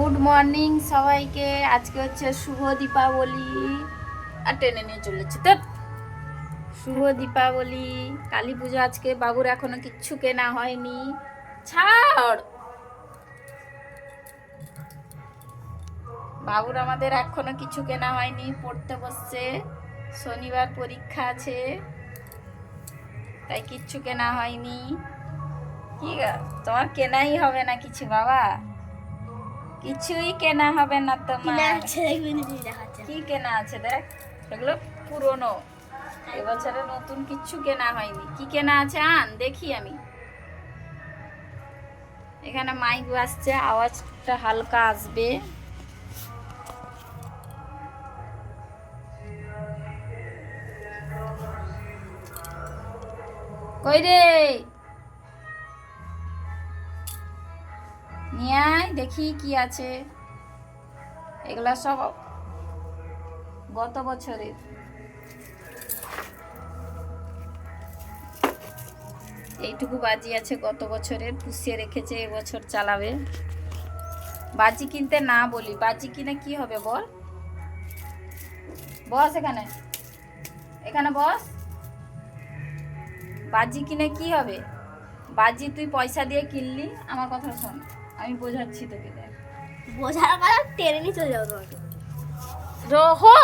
Good morning সবাইকে। আজকে হচ্ছে শুভ দীপাবলি। আর টেনে নিয়ে চলেছে তো শুভ দীপাবলি, কালী পুজো। আজকে বাবুর এখনো কিচ্ছু কেনা হয়নি। ছাড়, বাবুর আমাদের এখনো কিছু কেনা হয়নি, পড়তে বসছে। শনিবার পরীক্ষা আছে, তাই কিচ্ছু কেনা হয়নি। কি তোমার কেনাই হবে না কিছু বাবা? কিছুই কেনা হবে না তোমার। কি কেনা আছে দেখ, এগুলো পুরনো, এবছরে নতুন কিচ্ছু কেনা হয়নি। কি কেনা আছে আন দেখি আমি। এখানে মাইক বাজছে, আওয়াজটা হালকা আসবে। কই রে, নিয়ে আয় দেখি কি আছে। এগুলা সব গত বছরের। এইটুকু বাজি আছে গত বছরের, পুষিয়ে রেখেছে, এবছর চালাবে। বাজি কিনতে না বলি, বাজি কিনে কি হবে বল? বস এখানে, এখানে বস। বাজি কিনে কি হবে? বাজি তুই পয়সা দিয়ে কিনলি, আমার কথা শোন, আমি বোঝাচ্ছি তোকে। দেখ, বোঝার কথা টেনে নিয়ে চলে যাবো তোমাকে। রোহো,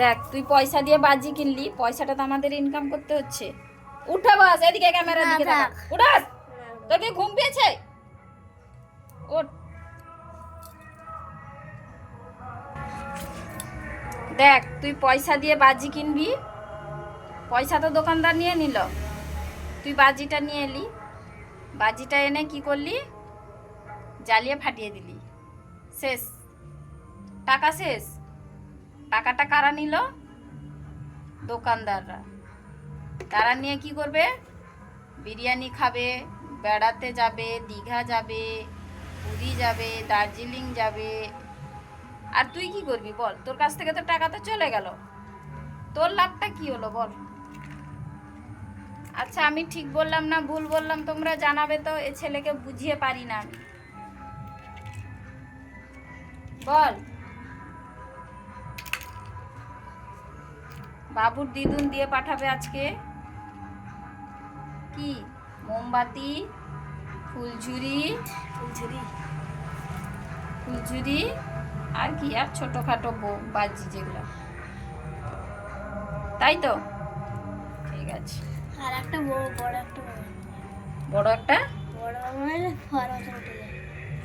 দেখ তুই পয়সা দিয়ে বাজি কিনলি, পয়সাটা তো আমাদের ইনকাম করতে হচ্ছে। উঠে বস, এদিকে ক্যামেরার দিকে তাকা। উঠাস, তোকে ঘুম পেয়েছে? ওঠ। দেখ তুই পয়সা দিয়ে বাজি কিনবি, পয়সা তো দোকানদার নিয়ে নিল, তুই বাজিটা নিয়ে এলি, বাজিটা এনে কি করলি? জ্বালিয়ে ফাটিয়ে দিলি, শেষ, টাকা শেষ। টাকাটা কারা নিল? দোকানদাররা। তারা নিয়ে কি করবে? বিরিয়ানি খাবে, বেড়াতে যাবে, দীঘা যাবে, পুরী যাবে, দার্জিলিং যাবে। আর তুই কি করবি বল? তোর কাছ থেকে তো টাকা তো চলে গেল, তোর লাভটা কি হলো বল? আচ্ছা, আমি ঠিক বললাম না ভুল বললাম তোমরা জানাবে তো। এ ছেলেকে বুঝিয়ে পারি না আমি, বল। বাবুর দিদুন দিয়ে পাঠাবে আজকে কি? মোমবাতি, ফুলঝুরি, ফুলঝুরি আর কি, আর ছোটখাটো বাজি যেগুলো, তাই তো? ঠিক আছে। আর একটা বড় একটা বড় একটা বড় মানে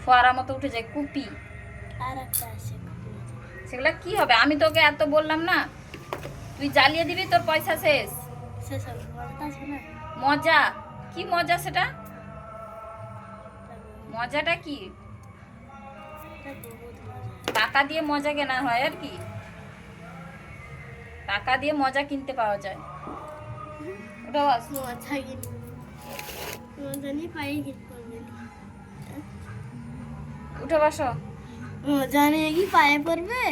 ফোয়ারা মতো উঠে যায়, কুপি। আর একটা আছে, সেগুলা কি হবে? আমি তোকে এত বললাম না, তুই জ্বালিয়ে দিবি, তোর পয়সা শেষ। সেসব আছে না। মজা কি মজা সেটা? মজাটা কি? টাকা দিয়ে মজা কেনা হয় আর কি, টাকা দিয়ে মজা কিনতে পাওয়া যায়। ওটা মজা কিনবো, মজা নিয়ে পায়ে কিনবো। উঠে বসো। মজা নিয়ে কি পায়ে পড়বে?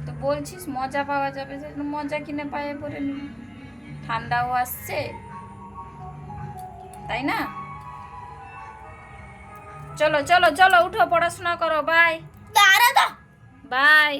তো বলছিস মজা পাওয়া যাবে, মজা কিনে পায়ে পরে নি। ঠান্ডাও আসছে, তাই না? চলো চলো চলো, উঠো, পড়াশোনা করো। বাই দাঁড়া, বাই।